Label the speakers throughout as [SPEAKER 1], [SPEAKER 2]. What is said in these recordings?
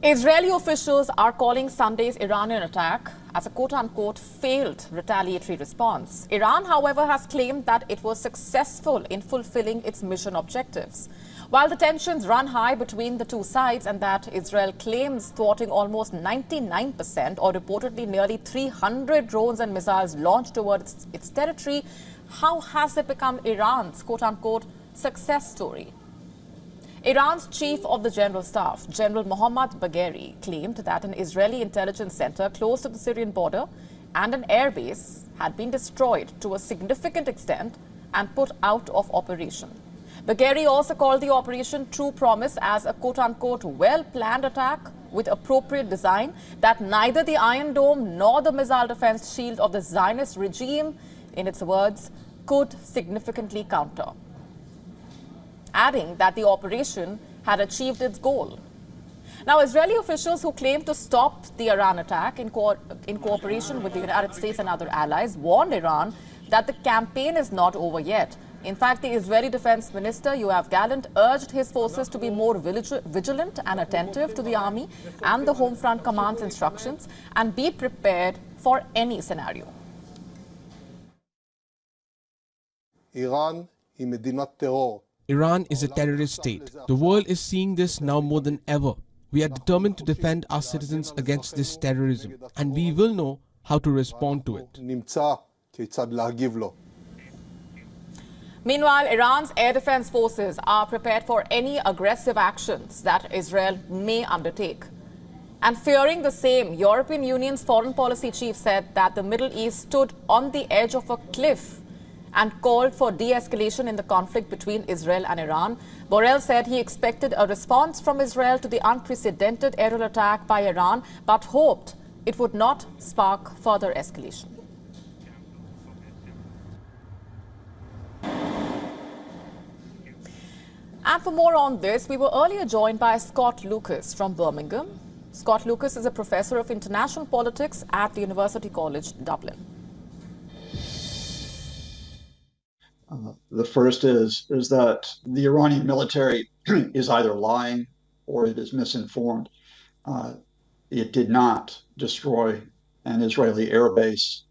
[SPEAKER 1] Israeli officials are calling Sunday's Iranian attack as a quote-unquote failed retaliatory response. Iran, however, has claimed that it was successful in fulfilling its mission objectives. While the tensions run high between the two sides and that Israel claims thwarting almost 99% or reportedly nearly 300 drones and missiles launched towards its territory, how has it become Iran's quote-unquote success story? Iran's chief of the general staff, General Mohammad Bagheri, claimed that an Israeli intelligence center close to the Syrian border and an airbase had been destroyed to a significant extent and put out of operation. Bagheri also called the operation True Promise as a quote-unquote well-planned attack with appropriate design that neither the Iron Dome nor the missile defense shield of the Zionist regime, in its words, could significantly counter, adding that the operation had achieved its goal. Now, Israeli officials who claim to stop the Iran attack in cooperation with the United States and other allies warned Iran that the campaign is not over yet. In fact, the Israeli Defense Minister, Yoav Gallant, urged his forces to be more vigilant and attentive to the army and the Home Front Command's instructions and be prepared for any scenario.
[SPEAKER 2] Iran
[SPEAKER 3] is a terrorist state. The world is seeing this now more than ever. We are determined to defend our citizens against this terrorism, and we will know how to respond to it.
[SPEAKER 1] Meanwhile, Iran's air defense forces are prepared for any aggressive actions that Israel may undertake. And fearing the same, European Union's foreign policy chief said that the Middle East stood on the edge of a cliff and called for de-escalation in the conflict between Israel and Iran. Borrell said he expected a response from Israel to the unprecedented aerial attack by Iran, but hoped it would not spark further escalation. And for more on this, we were earlier joined by Scott Lucas from Birmingham. Scott Lucas is a professor of international politics at the University College Dublin.
[SPEAKER 4] The first is that the Iranian military is either lying or it is misinformed. It did not destroy an Israeli air base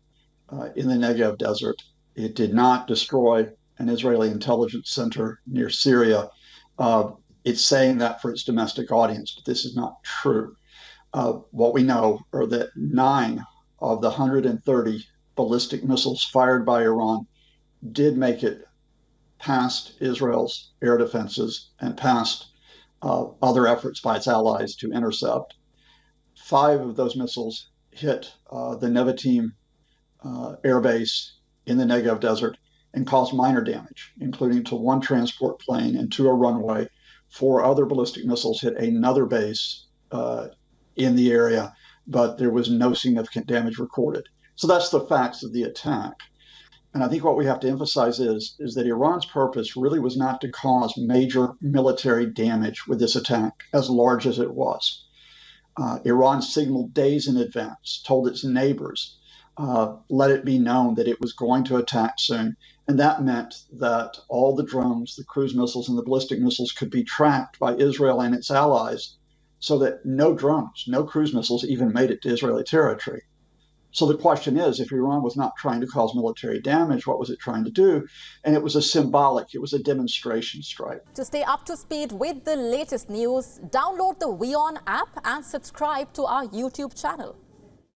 [SPEAKER 4] in the Negev desert. It did not destroy an Israeli intelligence center near Syria. It's saying that for its domestic audience, but this is not true. What we know are that 9 of the 130 ballistic missiles fired by Iran did make it past Israel's air defenses and past other efforts by its allies to intercept. 5 of those missiles hit the Nevatim air base in the Negev desert and caused minor damage, including to 1 transport plane and to a runway. 4 other ballistic missiles hit another base in the area, but there was no significant damage recorded. So that's the facts of the attack. And I think what we have to emphasize is that Iran's purpose really was not to cause major military damage with this attack, as large as it was. Iran signaled days in advance, told its neighbors, let it be known that it was going to attack soon. And that meant that all the drones, the cruise missiles, and the ballistic missiles could be tracked by Israel and its allies so that no drones, no cruise missiles even made it to Israeli territory. So the question is, if Iran was not trying to cause military damage, what was it trying to do? And it was it was a demonstration strike.
[SPEAKER 1] To stay up to speed with the latest news, download the WION app and subscribe to our YouTube channel.